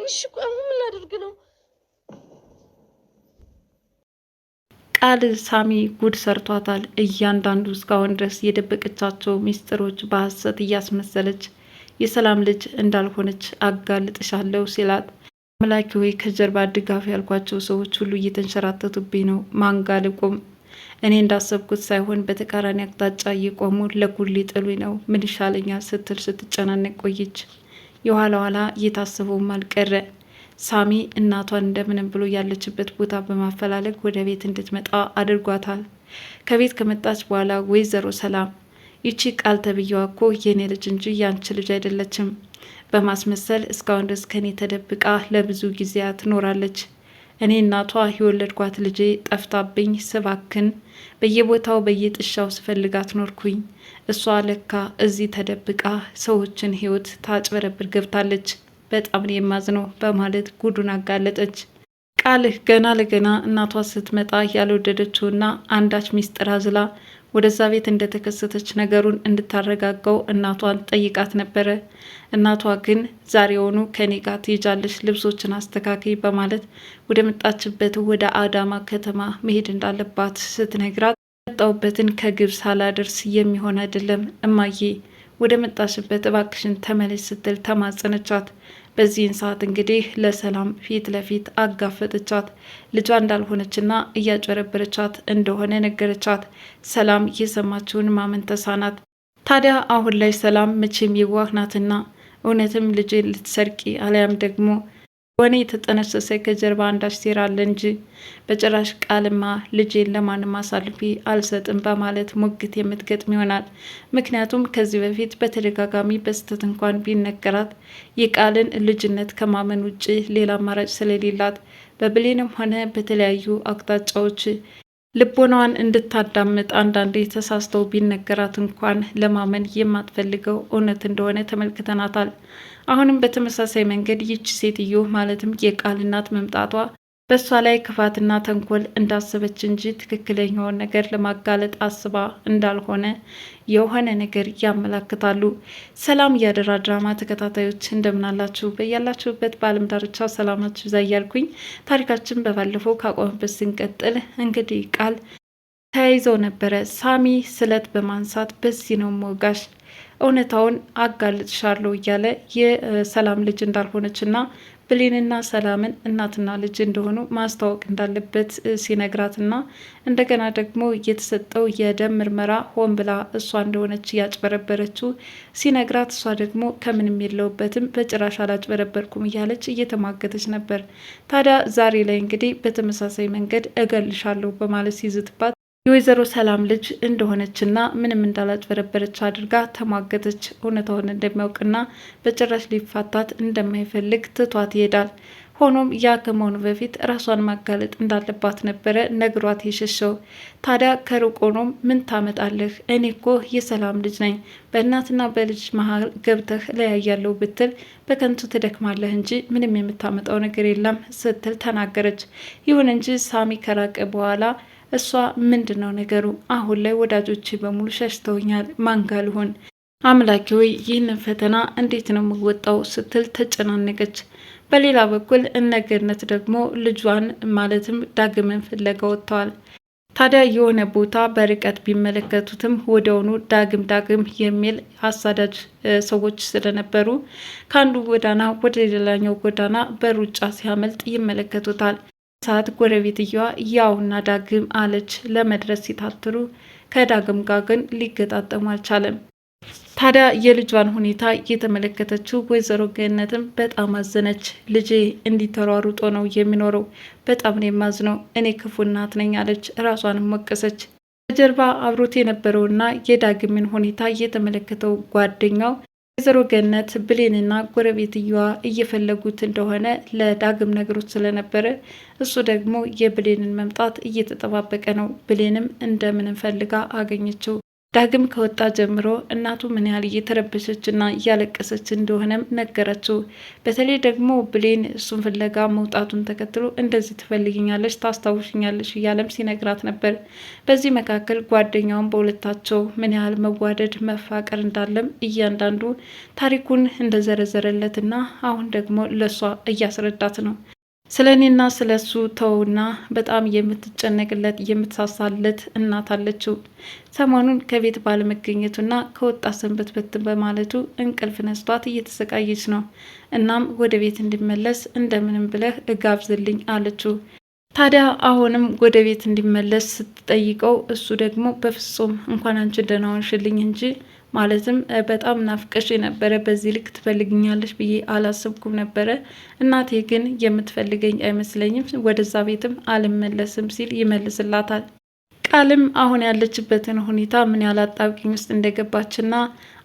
እሺ አሁን ምን ላድርግ ነው? ቃል ሳሚ ጉድ ሰርቷታል። እያንዳንዱ እስካሁን ድረስ የደበቀቻቸው ሚስጥሮች በሐሰት እያስመሰለች የሰላም ልጅ እንዳልሆነች አጋልጥሻለሁ ሲላት፣ አምላኪ ሆይ ከጀርባ ድጋፍ ያልኳቸው ሰዎች ሁሉ እየተንሸራተቱብኝ ነው። ማንጋ ልቁም? እኔ እንዳሰብኩት ሳይሆን በተቃራኒ አቅጣጫ እየቆሙ ለጉድ ሊጥሉኝ ነው። ምን ይሻለኛል ስትል ስትጨናነቅ ቆየች። የኋላ ኋላ እየታሰበውም አልቀረ። ሳሚ እናቷን እንደምንም ብሎ ያለችበት ቦታ በማፈላለግ ወደ ቤት እንድትመጣ አድርጓታል። ከቤት ከመጣች በኋላ ወይዘሮ ሰላም ይቺ ቃል ተብዬዋ እኮ የኔ ልጅ እንጂ ያንቺ ልጅ አይደለችም በማስመሰል እስካሁን ድረስ ከኔ ተደብቃ ለብዙ ጊዜያት ትኖራለች። እኔ እናቷ የወለድኳት ልጄ ጠፍታብኝ ስባክን በየቦታው በየጥሻው ስፈልጋት ኖርኩኝ። እሷ ለካ እዚህ ተደብቃ ሰዎችን ሕይወት ታጭበረብር ገብታለች። በጣም ነው የማዝነው በማለት ጉዱን አጋለጠች። ቃልህ ገና ለገና እናቷ ስትመጣ ያልወደደችውና አንዳች ሚስጥር አዝላ ወደዛ ቤት እንደተከሰተች ነገሩን እንድታረጋጋው እናቷን ጠይቃት ነበረ። እናቷ ግን ዛሬውኑ ከኔ ጋር ትሄጃለሽ፣ ልብሶችን አስተካከይ በማለት ወደ መጣችበት ወደ አዳማ ከተማ መሄድ እንዳለባት ስትነግራት መጣሁበትን ከግብ ሳላደርስ የሚሆን አይደለም እማዬ፣ ወደ መጣሽበት እባክሽን ተመለሽ ስትል ተማጸነቻት። በዚህን ሰዓት እንግዲህ ለሰላም ፊት ለፊት አጋፈጠቻት። ልጇ እንዳልሆነችና እያጭበረበረቻት እንደሆነ ነገረቻት። ሰላም የሰማችውን ማመን ተሳናት። ታዲያ አሁን ላይ ሰላም መቼም የዋህ ናትና እውነትም ልጄን ልትሰርቂ አሊያም ደግሞ ወኔ የተጠነሰሰ ከጀርባ አንዳች ሴራ አለ እንጂ በጭራሽ ቃልማ ልጄን ለማንም አሳልፌ አልሰጥም በማለት ሙግት የምትገጥም ይሆናል። ምክንያቱም ከዚህ በፊት በተደጋጋሚ በስህተት እንኳን ቢነገራት የቃልን ልጅነት ከማመን ውጭ ሌላ አማራጭ ስለሌላት በብሌንም ሆነ በተለያዩ አቅጣጫዎች ልቦናዋን እንድታዳምጥ አንዳንዴ ተሳስተው ቢነገራት እንኳን ለማመን የማትፈልገው እውነት እንደሆነ ተመልክተናታል። አሁንም በተመሳሳይ መንገድ ይች ሴትዮ ማለትም የቃል እናት መምጣቷ በእሷ ላይ ክፋትና ተንኮል እንዳሰበች እንጂ ትክክለኛውን ነገር ለማጋለጥ አስባ እንዳልሆነ የሆነ ነገር ያመላክታሉ። ሰላም ያደራ ድራማ ተከታታዮች እንደምናላችሁ በያላችሁበት በዓለም ዳርቻ ሰላማችሁ ይብዛ እያልኩኝ ታሪካችን በባለፈው ካቆመበት ስንቀጥል እንግዲህ ቃል ተያይዘው ነበረ። ሳሚ ስለት በማንሳት በዚህ ነው ሞጋሽ እውነታውን አጋልጥሻለሁ እያለ የሰላም ልጅ እንዳልሆነችና ብሌንና ሰላምን እናትና ልጅ እንደሆኑ ማስታወቅ እንዳለበት ሲነግራትና እንደገና ደግሞ የተሰጠው የደም ምርመራ ሆን ብላ እሷ እንደሆነች ያጭበረበረችው ሲነግራት እሷ ደግሞ ከምንም የለውበትም በጭራሽ አላጭበረበርኩም እያለች እየተሟገተች ነበር። ታዲያ ዛሬ ላይ እንግዲህ በተመሳሳይ መንገድ እገልሻለሁ በማለት ሲዝትባት የወይዘሮ ሰላም ልጅ እንደሆነችና ምንም እንዳላጭበረበረች አድርጋ ተሟገተች። እውነታውን እንደሚያውቅና በጭራሽ ሊፋታት እንደማይፈልግ ትቷት ይሄዳል። ሆኖም ያ ከመሆኑ በፊት ራሷን ማጋለጥ እንዳለባት ነበረ ነግሯት የሸሸው። ታዲያ ከሩቅ ሆኖም ምን ታመጣለህ? እኔ እኮ የሰላም ልጅ ነኝ። በእናትና በልጅ መሀል ገብተህ ለያያለው ብትል በከንቱ ትደክማለህ እንጂ ምንም የምታመጣው ነገር የለም ስትል ተናገረች። ይሁን እንጂ ሳሚ ከራቀ በኋላ እሷ ምንድነው ነገሩ? አሁን ላይ ወዳጆቼ በሙሉ ሸሽተውኛል፣ ማንጋ ልሆን? አምላኬ ሆይ ይህንን ፈተና እንዴት ነው የምወጣው ስትል ተጨናነቀች። በሌላ በኩል እነገነት ደግሞ ልጇን ማለትም ዳግምን ፍለጋ ወጥተዋል። ታዲያ የሆነ ቦታ በርቀት ቢመለከቱትም ወደውኑ ዳግም የሚል አሳዳጅ ሰዎች ስለነበሩ ከአንዱ ጎዳና ወደ ሌላኛው ጎዳና በሩጫ ሲያመልጥ ይመለከቱታል። ሰዓት ጎረቤትየዋ ያውና ዳግም አለች። ለመድረስ ሲታትሩ ከዳግም ጋር ግን ሊገጣጠሙ አልቻለም። ታዲያ የልጇን ሁኔታ እየተመለከተችው ወይዘሮ ገነትም በጣም አዘነች። ልጄ እንዲተሯሩጦ ነው የሚኖረው፣ በጣም ነው የማዝነው፣ እኔ ክፉ እናት ነኝ አለች። ራሷንም ወቀሰች። በጀርባ አብሮት የነበረውና የዳግምን ሁኔታ እየተመለከተው ጓደኛው ወይዘሮ ገነት ብሌንና ጎረቤትየዋ እየፈለጉት እንደሆነ ለዳግም ነግሮት ስለነበረ እሱ ደግሞ የብሌንን መምጣት እየተጠባበቀ ነው። ብሌንም እንደምንም ፈልጋ አገኘችው። ዳግም ከወጣ ጀምሮ እናቱ ምን ያህል እየተረበሸችና እያለቀሰች እንደሆነም ነገረችው። በተለይ ደግሞ ብሌን እሱን ፍለጋ መውጣቱን ተከትሎ እንደዚህ ትፈልግኛለች፣ ታስታውሽኛለች እያለም ሲነግራት ነበር። በዚህ መካከል ጓደኛውን በሁለታቸው ምን ያህል መዋደድ መፋቀር እንዳለም እያንዳንዱ ታሪኩን እንደዘረዘረለትና አሁን ደግሞ ለሷ እያስረዳት ነው። ስለ እኔና ስለ እሱ ተውና በጣም የምትጨነቅለት የምትሳሳለት እናት አለችው። ሰሞኑን ከቤት ባለመገኘቱና ከወጣ ሰንበትበት በማለቱ እንቅልፍ ነስቷት እየተሰቃየች ነው። እናም ወደ ቤት እንዲመለስ እንደምንም ብለህ እጋብዝልኝ አለችው። ታዲያ አሁንም ወደ ቤት እንዲመለስ ስትጠይቀው እሱ ደግሞ በፍጹም እንኳን አንቺ ደህና ሆንሽልኝ እንጂ ማለትም በጣም ናፍቀሽ የነበረ በዚህ ልክ ትፈልግኛለሽ ብዬ አላሰብኩም ነበረ። እናቴ ግን የምትፈልገኝ አይመስለኝም፣ ወደዛ ቤትም አልመለስም ሲል ይመልስላታል። ቃልም አሁን ያለችበትን ሁኔታ ምን ያህል አጣብቂኝ ውስጥ እንደገባችና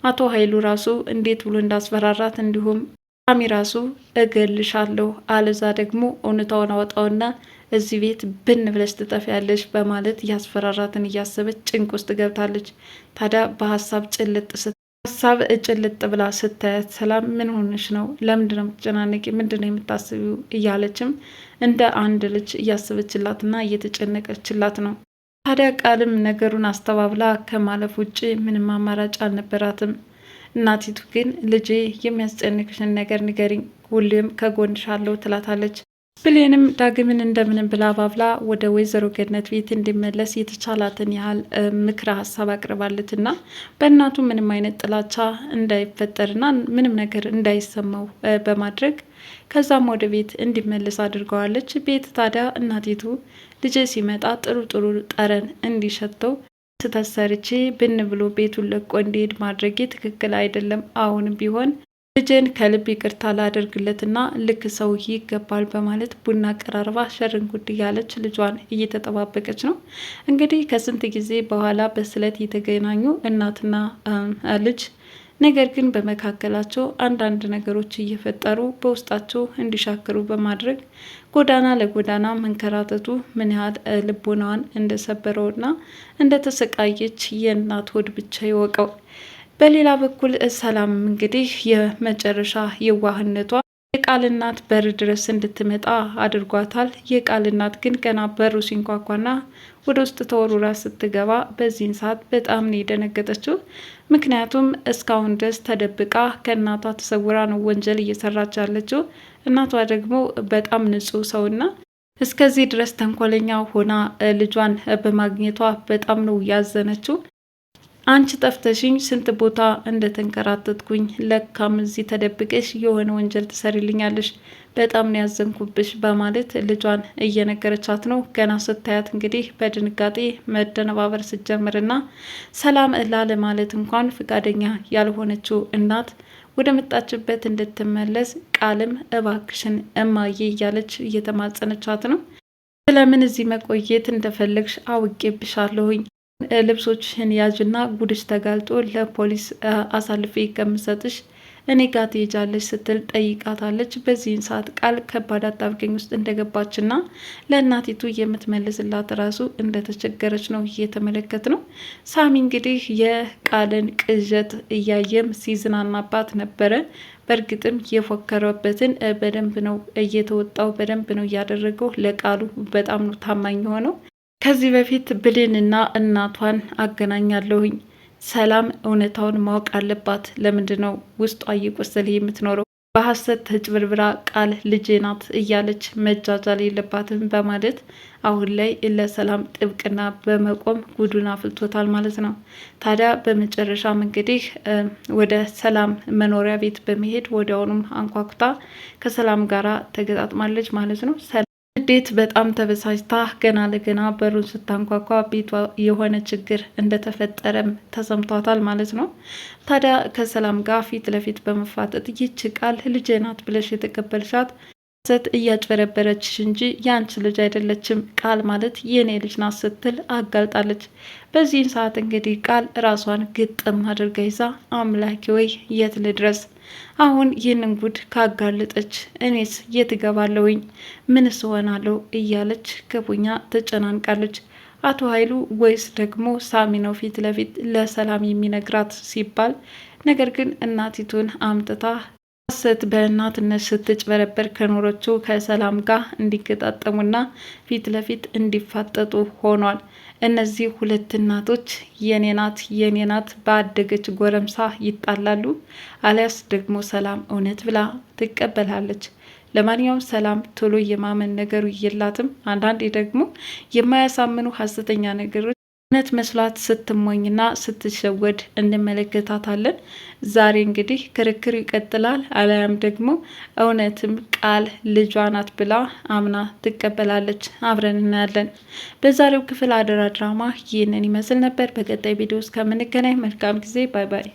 አቶ ኃይሉ ራሱ እንዴት ብሎ እንዳስፈራራት እንዲሁም ሳሚ ራሱ እገልሻለሁ አለዛ ደግሞ እውነታውን አወጣውና እዚህ ቤት ብን ብለሽ ትጠፊያለሽ በማለት ያስፈራራትን እያሰበች ጭንቅ ውስጥ ገብታለች። ታዲያ በሀሳብ ጭልጥ ብላ ስታያት ሰላም ምን ሆነሽ ነው? ለምንድን ነው የምትጨናነቂ? ምንድን ነው የምታስቢው? እያለችም እንደ አንድ ልጅ እያሰበችላትና እየተጨነቀችላት ነው። ታዲያ ቃልም ነገሩን አስተባብላ ከማለፍ ውጭ ምንም አማራጭ አልነበራትም። እናቲቱ ግን ልጄ የሚያስጨንቅሽን ነገር ንገሪኝ፣ ሁሌም ከጎንሻለሁ ትላታለች። ብሌንም ዳግምን እንደምንም ብላ ባብላ ወደ ወይዘሮ ገነት ቤት እንዲመለስ የተቻላትን ያህል ምክረ ሀሳብ አቅርባለትና በእናቱ ምንም አይነት ጥላቻ እንዳይፈጠርና ምንም ነገር እንዳይሰማው በማድረግ ከዛም ወደ ቤት እንዲመለስ አድርገዋለች። ቤት ታዲያ እናቲቱ ልጄ ሲመጣ ጥሩ ጥሩ ጠረን እንዲሸተው ስተሰርቼ ብን ብሎ ቤቱን ለቆ እንዲሄድ ማድረጌ ትክክል አይደለም። አሁንም ቢሆን ልጄን ከልብ ይቅርታ ላደርግለትና ልክ ሰው ይገባል በማለት ቡና ቀራርባ ሸርን ጉድ እያለች ልጇን እየተጠባበቀች ነው። እንግዲህ ከስንት ጊዜ በኋላ በስለት የተገናኙ እናትና ልጅ ነገር ግን በመካከላቸው አንዳንድ ነገሮች እየፈጠሩ በውስጣቸው እንዲሻክሩ በማድረግ ጎዳና ለጎዳና መንከራተቱ ምን ያህል ልቦናዋን እንደሰበረውና እንደተሰቃየች የእናት ሆድ ብቻ ይወቀው። በሌላ በኩል ሰላም እንግዲህ የመጨረሻ የዋህነቷ የቃል እናት በር ድረስ እንድትመጣ አድርጓታል። የቃል እናት ግን ገና በሩ ሲንኳኳና ወደ ውስጥ ተወሩራ ስትገባ በዚህን ሰዓት በጣም ነው የደነገጠችው። ምክንያቱም እስካሁን ድረስ ተደብቃ ከእናቷ ተሰውራ ነው ወንጀል እየሰራች ያለችው። እናቷ ደግሞ በጣም ንጹሕ ሰውና እስከዚህ ድረስ ተንኮለኛ ሆና ልጇን በማግኘቷ በጣም ነው ያዘነችው። አንቺ ጠፍተሽኝ ስንት ቦታ እንደተንከራተትኩኝ ለካም እዚህ ተደብቀሽ የሆነ ወንጀል ትሰሪልኛለሽ፣ በጣም ነው ያዘንኩብሽ በማለት ልጇን እየነገረቻት ነው። ገና ስታያት እንግዲህ በድንጋጤ መደነባበር ስትጀምርና ሰላም ላለ ማለት እንኳን ፍቃደኛ ያልሆነችው እናት ወደ መጣችበት እንድትመለስ ቃልም እባክሽን እማዬ እያለች እየተማጸነቻት ነው። ስለምን እዚህ መቆየት እንደፈለግሽ አውቄብሻለሁኝ፣ ልብሶችሽን ያዥና ጉድሽ ተጋልጦ ለፖሊስ አሳልፌ ከምሰጥሽ እኔ ጋር ትሄጃለሽ ስትል ጠይቃታለች። በዚህን ሰዓት ቃል ከባድ አጣብቂኝ ውስጥ እንደገባችና ለእናቲቱ የምትመልስላት ራሱ እንደተቸገረች ነው እየተመለከት ነው። ሳሚ እንግዲህ የቃልን ቅዠት እያየም ሲዝናናባት ነበረ። በእርግጥም የፎከረበትን በደንብ ነው እየተወጣው፣ በደንብ ነው እያደረገው። ለቃሉ በጣም ነው ታማኝ ሆነው። ከዚህ በፊት ብሌንና እናቷን አገናኛለሁኝ። ሰላም እውነታውን ማወቅ አለባት። ለምንድን ነው ውስጧ እየቆሰለ የምትኖረው? በሀሰት ተጭበርብራ ቃል ልጄ ናት እያለች መጃጃል የለባትም በማለት አሁን ላይ ለሰላም ጥብቅና በመቆም ጉዱን አፍልቶታል ማለት ነው። ታዲያ በመጨረሻም እንግዲህ ወደ ሰላም መኖሪያ ቤት በመሄድ ወዲያውኑም አንኳኩታ ከሰላም ጋራ ተገጣጥማለች ማለት ነው። እንዴት በጣም ተበሳጭታ ገና ለገና በሩን ስታንኳኳ ቤቷ የሆነ ችግር እንደተፈጠረም ተሰምቷታል ማለት ነው። ታዲያ ከሰላም ጋር ፊት ለፊት በመፋጠጥ ይህች ቃል ልጄ ናት ብለሽ የተቀበልሻት ሰት እያጭበረበረችሽ እንጂ ያንቺ ልጅ አይደለችም፣ ቃል ማለት የኔ ልጅ ናት ስትል አጋልጣለች። በዚህን ሰዓት እንግዲህ ቃል ራሷን ግጥም አድርጋ ይዛ አምላኪ ወይ የት ልድረስ? አሁን ይህንን ጉድ ካጋለጠች እኔስ የት እገባለሁኝ? ምንስ ሆናለሁ? እያለች ክፉኛ ተጨናንቃለች። አቶ ኃይሉ ወይስ ደግሞ ሳሚ ነው ፊት ለፊት ለሰላም የሚነግራት ሲባል፣ ነገር ግን እናቲቱን አምጥታ ሀሰት በእናትነት ስትጭበረበር ከኖረችው ከሰላም ጋር እንዲገጣጠሙና ፊት ለፊት እንዲፋጠጡ ሆኗል። እነዚህ ሁለት እናቶች የኔ ናት ባደገች ጎረምሳ ይጣላሉ፣ አሊያስ ደግሞ ሰላም እውነት ብላ ትቀበላለች። ለማንኛውም ሰላም ቶሎ የማመን ነገሩ የላትም። አንዳንዴ ደግሞ የማያሳምኑ ሀሰተኛ ነገሮች እውነት መስሏት ስትሞኝና ስትሸወድ እንመለከታታለን። ዛሬ እንግዲህ ክርክር ይቀጥላል፣ አለያም ደግሞ እውነትም ቃል ልጇ ናት ብላ አምና ትቀበላለች። አብረን እናያለን። በዛሬው ክፍል አደራ ድራማ ይህንን ይመስል ነበር። በቀጣይ ቪዲዮ እስከምንገናኝ መልካም ጊዜ። ባይ ባይ።